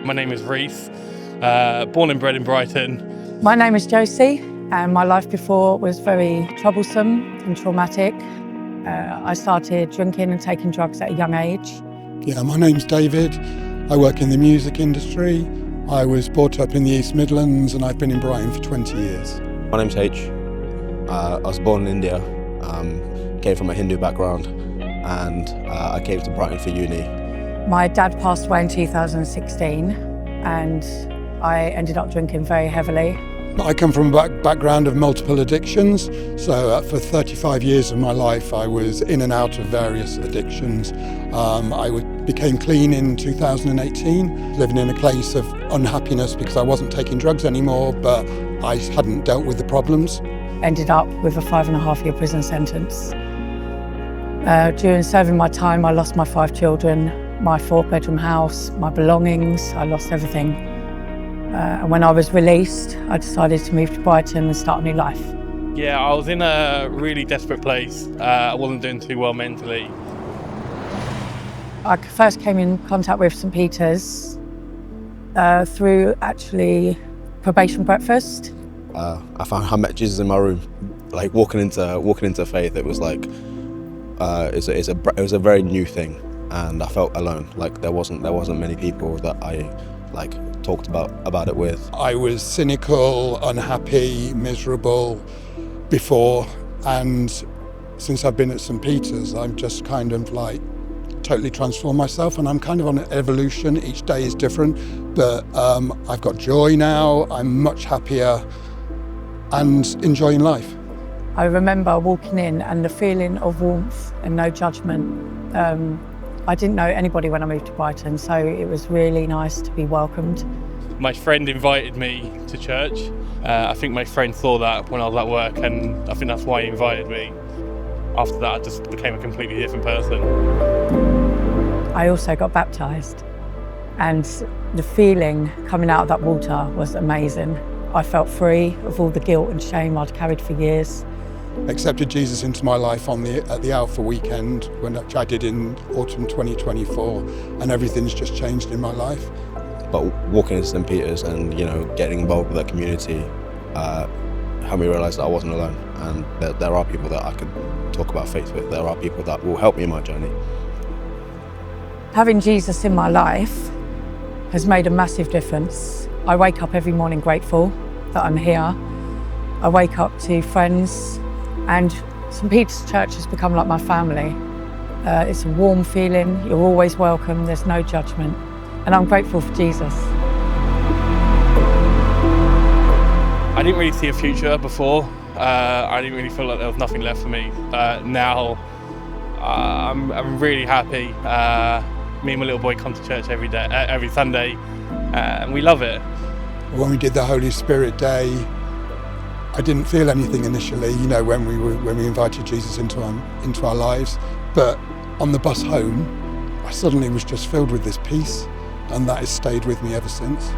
My name is Reese, born and bred in Brighton. My name is Josie, and my life before was very troublesome and traumatic. I started drinking and taking drugs at a young age. Yeah, my name's David. I work in the music industry. I was brought up in the East Midlands and I've been in Brighton for 20 years. My name's H. I was born in India, came from a Hindu background, and I came to Brighton for uni. My dad passed away in 2016 and I ended up drinking very heavily. I come from a background of multiple addictions, so for 35 years of my life I was in and out of various addictions. I became clean in 2018, living in a place of unhappiness because I wasn't taking drugs anymore, but I hadn't dealt with the problems. Ended up with a 5.5-year prison sentence. During serving my time, I lost my 5 children, my 4-bedroom house, my belongings. I lost everything. And when I was released, I decided to move to Brighton and start a new life. Yeah, I was in a really desperate place. I wasn't doing too well mentally. I first came in contact with St Peter's through actually probation breakfast. I met Jesus in my room. Like walking into faith, it was like it was a very new thing, and I felt alone. Like there wasn't many people that I talked about it with. I was cynical, unhappy, miserable before, and since I've been at St Peter's, I've just kind of totally transformed myself, and I'm kind of on an evolution. Each day is different, but I've got joy now. I'm much happier and enjoying life. I remember walking in and the feeling of warmth and no judgment. I didn't know anybody when I moved to Brighton, so it was really nice to be welcomed. My friend invited me to church. I think my friend saw that when I was at work, and I think that's why he invited me. After that, I just became a completely different person. I also got baptised, and the feeling coming out of that water was amazing. I felt free of all the guilt and shame I'd carried for years. Accepted Jesus into my life at the Alpha weekend, which I did in autumn 2024, and everything's just changed in my life. But walking into St Peter's and getting involved with that community helped me realise that I wasn't alone, and that there are people that I could talk about faith with. There are people that will help me in my journey. Having Jesus in my life has made a massive difference. I wake up every morning grateful that I'm here. I wake up to friends, and St Peter's Church has become like my family. It's a warm feeling, you're always welcome, there's no judgment, and I'm grateful for Jesus. I didn't really see a future before. I didn't really feel like there was nothing left for me. Now, I'm really happy. Me and my little boy come to church every Sunday, and we love it. When we did the Holy Spirit Day, I didn't feel anything initially, when we invited Jesus into our lives. But on the bus home, I suddenly was just filled with this peace, and that has stayed with me ever since.